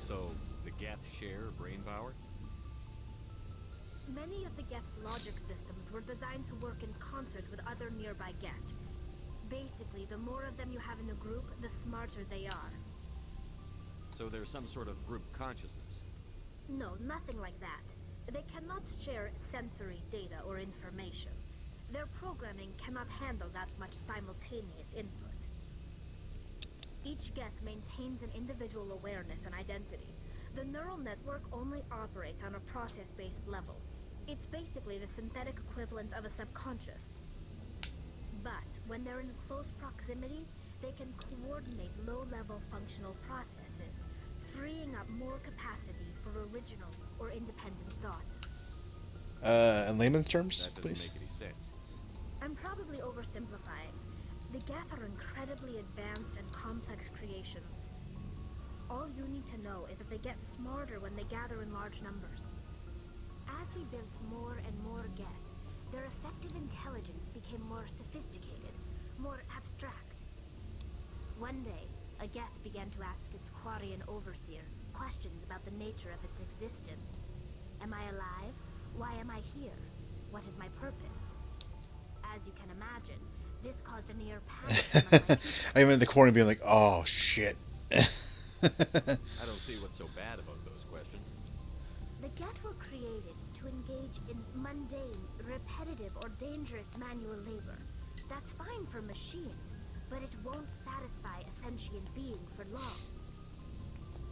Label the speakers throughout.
Speaker 1: So, the Geth share brain power?
Speaker 2: Many of the Geth's logic systems were designed to work in concert with other nearby Geth. Basically, the more of them you have in a group, the smarter they are.
Speaker 1: So there's some sort of group consciousness?
Speaker 2: No, nothing like that. They cannot share sensory data or information. Their programming cannot handle that much simultaneous input. Each Geth maintains an individual awareness and identity. The neural network only operates on a process-based level. It's basically the synthetic equivalent of a subconscious. But when they're in close proximity, they can coordinate low-level functional processes, freeing up more capacity for original or independent thought.
Speaker 3: In layman's terms,
Speaker 1: That doesn't
Speaker 3: please.
Speaker 1: make any sense.
Speaker 2: I'm probably oversimplifying. The Geth are incredibly advanced and complex creations. All you need to know is that they get smarter when they gather in large numbers. As we built more and more Geth, their effective intelligence became more sophisticated, more abstract. One day, a Geth began to ask its Quarian overseer questions about the nature of its existence. Am I alive? Why am I here? What is my purpose? As you can imagine, this caused a near panic among my people.
Speaker 3: I'm in the corner being like, oh shit.
Speaker 1: I don't see what's so bad about those questions.
Speaker 2: The Geth were created to engage in mundane, repetitive, or dangerous manual labor. That's fine for machines, but it won't satisfy a sentient being for long.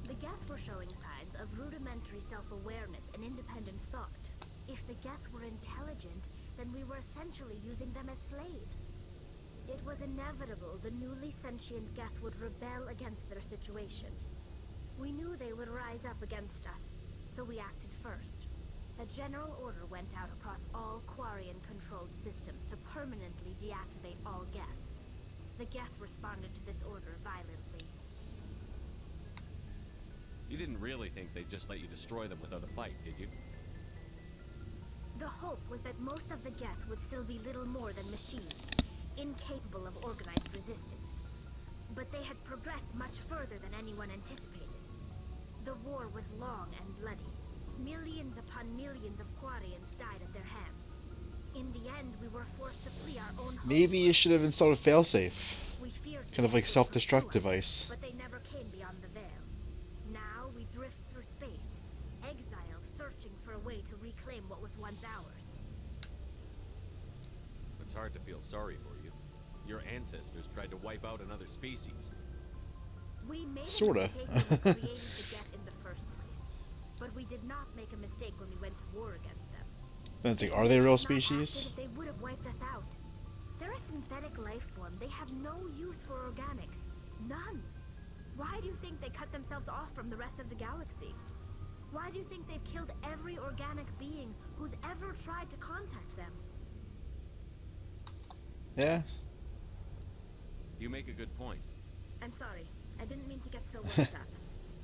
Speaker 2: The Geth were showing signs of rudimentary self-awareness and independent thought. If the Geth were intelligent, then we were essentially using them as slaves. It was inevitable the newly sentient Geth would rebel against their situation. We knew they would rise up against us, so we acted first. A general order went out across all Quarian-controlled systems to permanently deactivate all Geth. The Geth responded to this order violently.
Speaker 1: You didn't really think they'd just let you destroy them without a fight, did you?
Speaker 2: The hope was that most of the Geth would still be little more than machines, incapable of organized resistance. But they had progressed much further than anyone anticipated. The war was long and bloody. Millions upon millions of Quarians died at their hands. In the end, we were forced to flee our own home.
Speaker 3: Maybe you should have installed a failsafe.
Speaker 2: We feared
Speaker 3: Kind of
Speaker 2: they
Speaker 3: like
Speaker 2: would
Speaker 3: self-destruct
Speaker 2: pursue us,
Speaker 3: device.
Speaker 2: but they never came beyond the veil. Now we drift through space, exiled, searching for a way to reclaim what was once ours.
Speaker 1: It's hard to feel sorry for you. Your ancestors tried to wipe out another species.
Speaker 2: We made
Speaker 3: Sorta.
Speaker 2: a mistake when we created the Geth in the first place, but we did not make a mistake when we went to war against them.
Speaker 3: Then it's like,
Speaker 2: If
Speaker 3: are
Speaker 2: we
Speaker 3: they
Speaker 2: had
Speaker 3: real
Speaker 2: not acted,
Speaker 3: species?
Speaker 2: they would have wiped us out. They're a synthetic life form. They have no use for organics. None. Why do you think they cut themselves off from the rest of the galaxy? Why do you think they've killed every organic being who's ever tried to contact them?
Speaker 3: Yeah.
Speaker 1: You make a good point.
Speaker 2: I'm sorry. I didn't mean to get so worked up.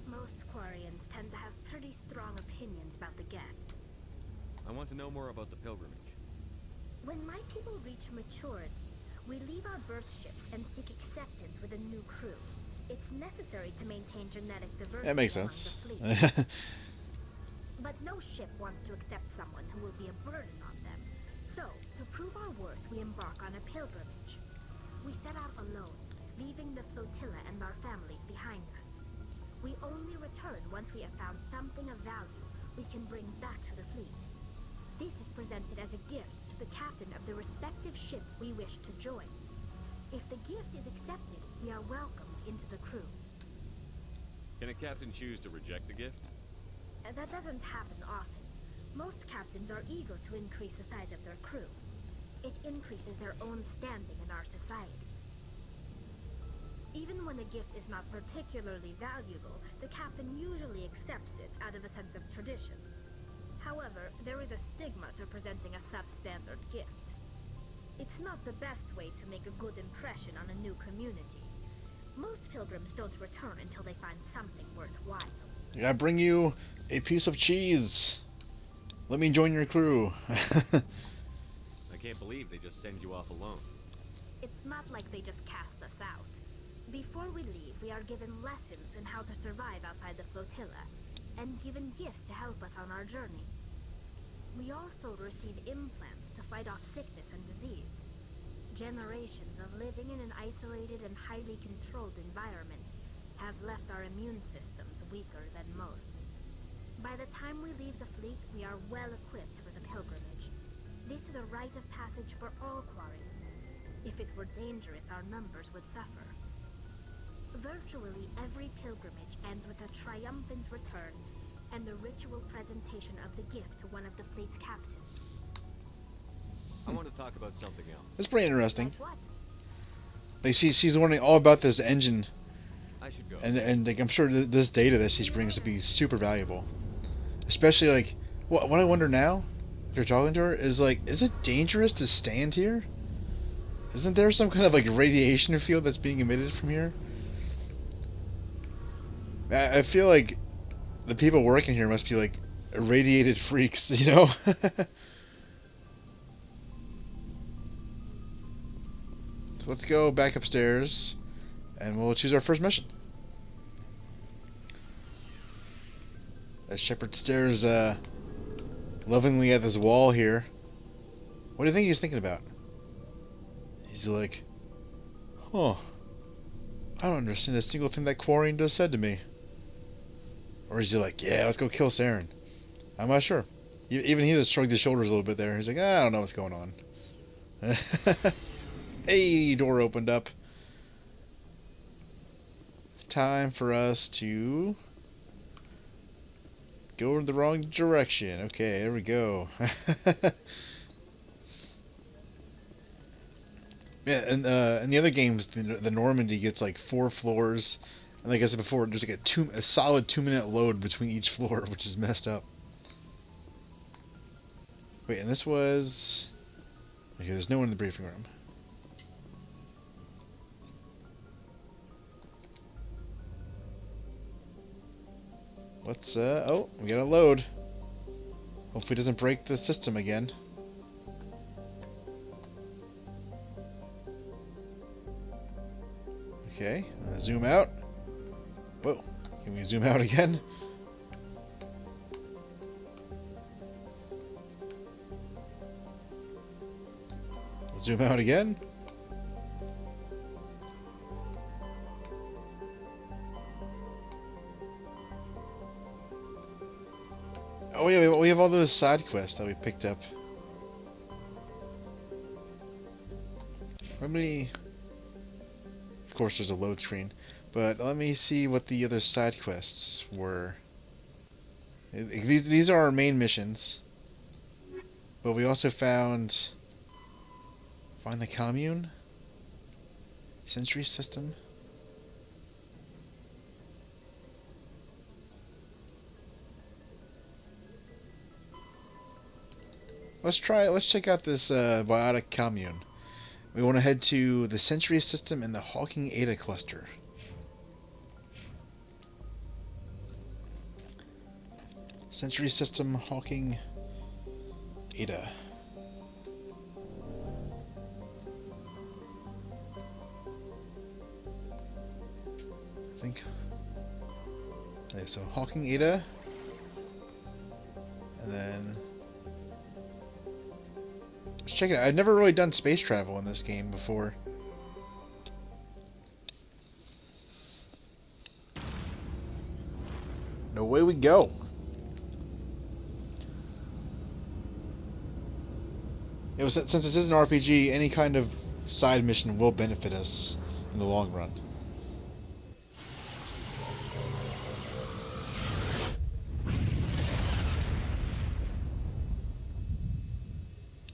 Speaker 2: Most Quarians tend to have pretty strong opinions about the Geth.
Speaker 1: I want to know more about the pilgrimage.
Speaker 2: When my people reach maturity, we leave our birth ships and seek acceptance with a new crew. It's necessary to maintain genetic diversity
Speaker 3: That makes
Speaker 2: among
Speaker 3: sense.
Speaker 2: the fleet. But no ship wants to accept someone who will be a burden on them. So, to prove our worth, we embark on a pilgrimage. We set out alone, leaving the flotilla and our families behind us. We only return once we have found something of value we can bring back to the fleet. This is presented as a gift to the captain of the respective ship we wish to join. If the gift is accepted, we are welcomed into the crew.
Speaker 1: Can a captain choose to reject the gift?
Speaker 2: That doesn't happen often. Most captains are eager to increase the size of their crew. It increases their own standing in our society. Even when a gift is not particularly valuable, the captain usually accepts it out of a sense of tradition. However, there is a stigma to presenting a substandard gift. It's not the best way to make a good impression on a new community. Most pilgrims don't return until they find something worthwhile.
Speaker 3: I bring you a piece of cheese. Let me join your crew.
Speaker 1: I can't believe they just send you off alone.
Speaker 2: It's not like they just cast us out. Before we leave, we are given lessons in how to survive outside the flotilla, and given gifts to help us on our journey. We also receive implants to fight off sickness and disease. Generations of living in an isolated and highly controlled environment have left our immune systems weaker than most. By the time we leave the fleet, we are well equipped for the pilgrimage. This is a rite of passage for all Quarians. If it were dangerous, our numbers would suffer. Virtually every pilgrimage ends with a triumphant return and the ritual presentation of the gift to one of the fleet's captains.
Speaker 1: I want to talk about something else.
Speaker 3: That's pretty interesting.
Speaker 2: Like what?
Speaker 3: Like she's learning all about this engine,
Speaker 1: I should go.
Speaker 3: and like I'm sure this data that she brings would be super valuable. Especially like what I wonder now, if you're talking to her, is like, is it dangerous to stand here? Isn't there some kind of like radiation field that's being emitted from here? I feel like the people working here must be like irradiated freaks, you know? So let's go back upstairs and we'll choose our first mission. As Shepard stares lovingly at this wall here. What do you think he's thinking about? He's like, huh, I don't understand a single thing that Quarian does said to me. Or is he like, yeah, let's go kill Saren? I'm not sure. Even he just shrugged his shoulders a little bit there. He's like, I don't know what's going on. Hey, door opened up. Time for us to go in the wrong direction. Okay, there we go. Yeah, and in the other games, the Normandy gets like 4 floors. And like I said before, there's like a solid 2-minute load between each floor, which is messed up. Wait, and this was... Okay, there's no one in the briefing room. Let's, oh, we got a load. Hopefully it doesn't break the system again. Okay, zoom out. Whoa, can we zoom out again? Zoom out again. Oh yeah, we have all those side quests that we picked up. Let me... Of course there's a load screen. But let me see what the other side quests were. These are our main missions. But we also found... Find the commune? Sentry system? Let's check out this biotic commune. We want to head to the Sentry system and the Hawking Eta cluster. Sentry system, Hawking Eta. I think. Okay, so Hawking Eta. And then... Let's check it out. I've never really done space travel in this game before. No, away we go. It was, since this is an RPG, any kind of side mission will benefit us in the long run.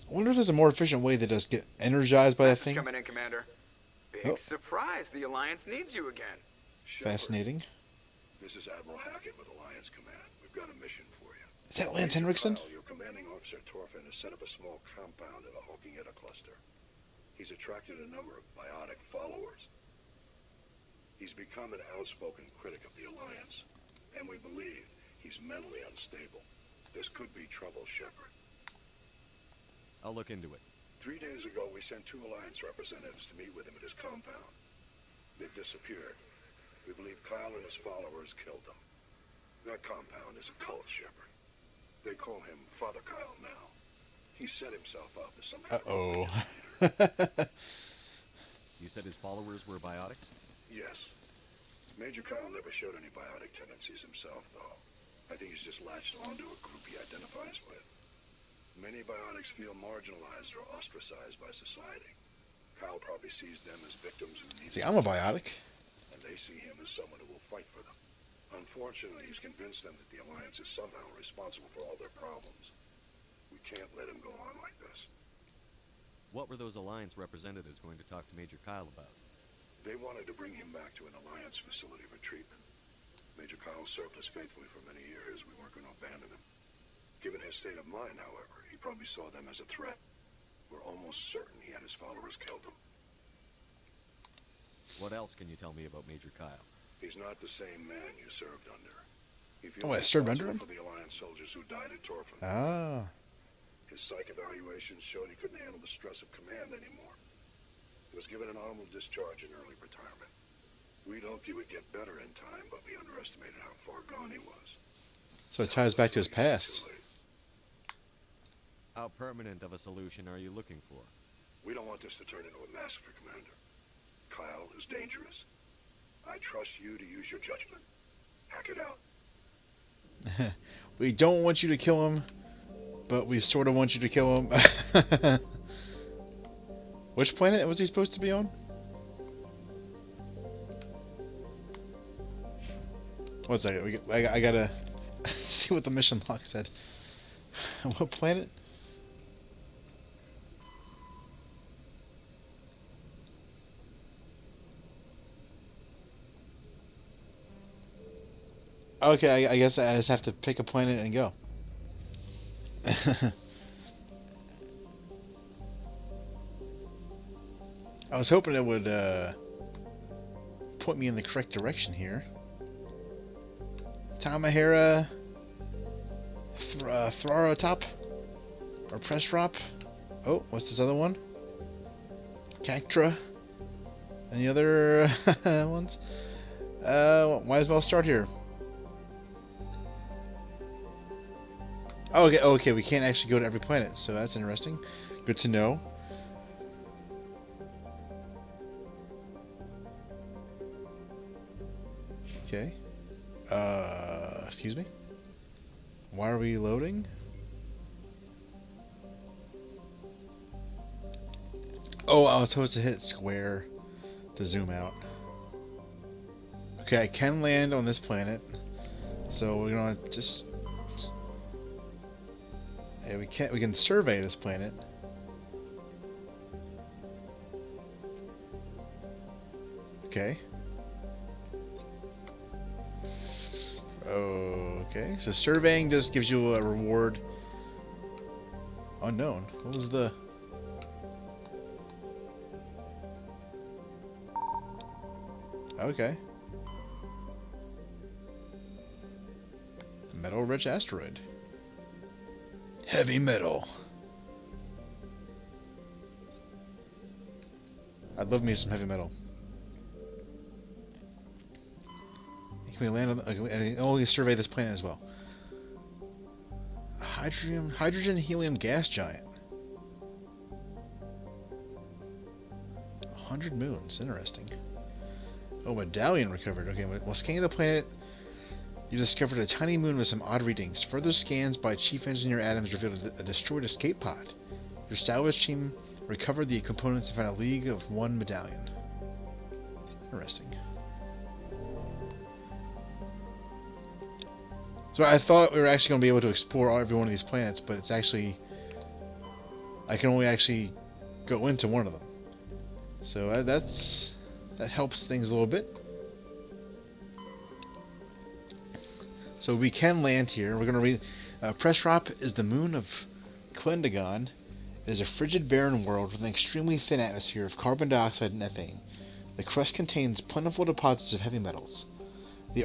Speaker 3: I wonder if there's a more efficient way to just get energized by that thing.
Speaker 4: Coming in, Commander. Big surprise. The Alliance needs you again.
Speaker 3: Fascinating.
Speaker 5: This is Admiral Hackett with Alliance Command. We've got a mission for you.
Speaker 3: Is that Lance Henriksen?
Speaker 5: Your commanding officer Torfin has set up a small compound in the Hawking Eta cluster. He's attracted a number of biotic followers. He's become an outspoken critic of the Alliance, and we believe he's mentally unstable. This could be trouble, Shepard.
Speaker 1: I'll look into it.
Speaker 5: 3 days ago, we sent 2 Alliance representatives to meet with him at his compound. They've disappeared. We believe Kyle and his followers killed them. That compound is a cult, Shepard. They call him Father Kyle now. He set himself up as some kind of
Speaker 3: Uh-oh.
Speaker 5: religious leader.
Speaker 1: You said his followers were biotics?
Speaker 5: Yes. Major Kyle never showed any biotic tendencies himself, though. I think he's just latched onto a group he identifies with. Many biotics feel marginalized or ostracized by society. Kyle probably sees them as victims who need
Speaker 3: See, I'm a biotic.
Speaker 5: and they see him as someone who will fight for them. Unfortunately, he's convinced them that the Alliance is somehow responsible for all their problems. We can't let him go on like this.
Speaker 1: What were those Alliance representatives going to talk to Major Kyle about?
Speaker 5: They wanted to bring him back to an Alliance facility for treatment. Major Kyle served us faithfully for many years. We weren't going to abandon him. Given his state of mind, however, he probably saw them as a threat. We're almost certain he had his followers killed them.
Speaker 1: What else can you tell me about Major Kyle?
Speaker 5: He's not the same man you served under. He
Speaker 3: Oh, I
Speaker 5: feels
Speaker 3: served under him?
Speaker 5: responsible for the Alliance soldiers who died at Torfin.
Speaker 3: Ah.
Speaker 5: His psych evaluations showed he couldn't handle the stress of command anymore. He was given an honorable discharge in early retirement. We'd hoped he would get better in time, but we underestimated how far gone he was.
Speaker 3: So it ties back to his past.
Speaker 1: How permanent of a solution are you looking for?
Speaker 5: We don't want this to turn into a massacre, Commander. Kyle is dangerous. I trust you to use your judgment. Hack it out.
Speaker 3: We don't want you to kill him, but we sort of want you to kill him. Which planet was he supposed to be on? One second. I gotta see what the mission log said. What planet? Okay, I guess I just have to pick a planet and go. I was hoping it would point me in the correct direction here. Tamahera, Thrarotop, or Presrop. Oh, what's this other one? Cactra. Any other ones? Might as well start here. Oh, okay, okay, we can't actually go to every planet, so that's interesting. Good to know. Okay. Excuse me? Why are we loading? Oh, I was supposed to hit square to zoom out. Okay, I can land on this planet. So we're gonna just... Yeah, we can survey this planet. Okay. Okay, so surveying just gives you a reward. Unknown. What was the... Okay. Metal-rich asteroid. Heavy metal. I'd love me some heavy metal. Can we land on? Oh, we survey this planet as well. Hydrogen helium gas giant. 100 moons. Interesting. Oh, medallion recovered. Okay, while scanning the planet, you discovered a tiny moon with some odd readings. Further scans by Chief Engineer Adams revealed a destroyed escape pod. Your salvage team recovered the components and found a League of One medallion. Interesting. So I thought we were actually going to be able to explore every one of these planets, but it's actually... I can only actually go into one of them. So that helps things a little bit. So we can land here. We're going to read... Presrop is the moon of Klendagon. It is a frigid, barren world with an extremely thin atmosphere of carbon dioxide and methane. The crust contains plentiful deposits of heavy metals. The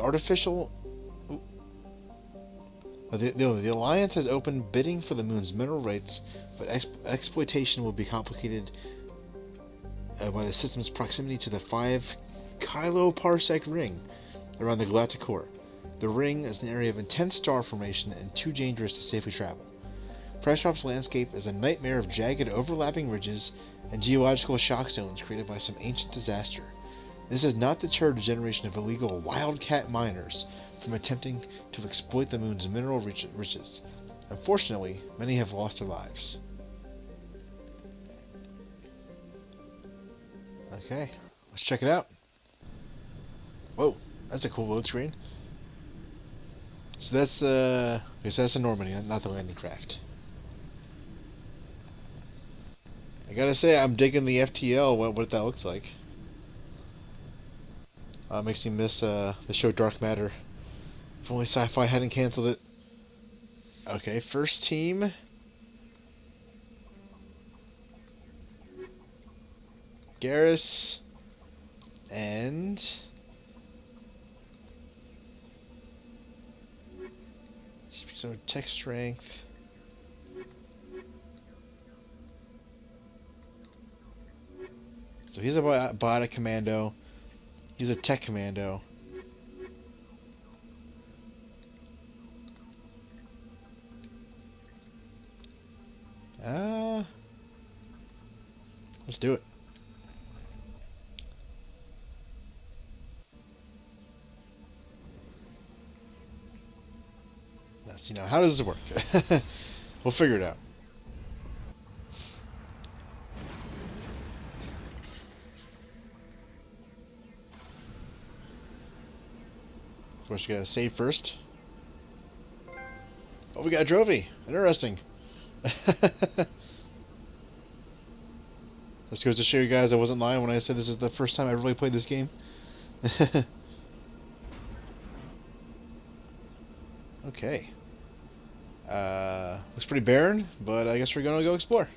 Speaker 3: Alliance has opened bidding for the moon's mineral rights, but exploitation will be complicated by the system's proximity to the 5 kiloparsec ring around the galactic core. The ring is an area of intense star formation and too dangerous to safely travel. Pressrop's landscape is a nightmare of jagged overlapping ridges and geological shock zones created by some ancient disaster. This has not deterred a generation of illegal wildcat miners from attempting to exploit the moon's mineral riches. Unfortunately, many have lost their lives. Okay, let's check it out. Whoa, that's a cool load screen. So that's okay, so that's the Normandy, not the landing craft. I gotta say, I'm digging the FTL, what that looks like. Makes me miss the show Dark Matter. If only Sci-Fi hadn't canceled it. Okay, first team. Garrus. And... so, tech strength. So he's a biotic commando. He's a tech commando. Let's do it. Now, see now, how does this work? We'll figure it out. Of course, we gotta save first. Oh, we got a Drovey. Interesting. This goes to show you guys I wasn't lying when I said this is the first time I really played this game. Okay. Looks pretty barren, but I guess we're gonna go explore.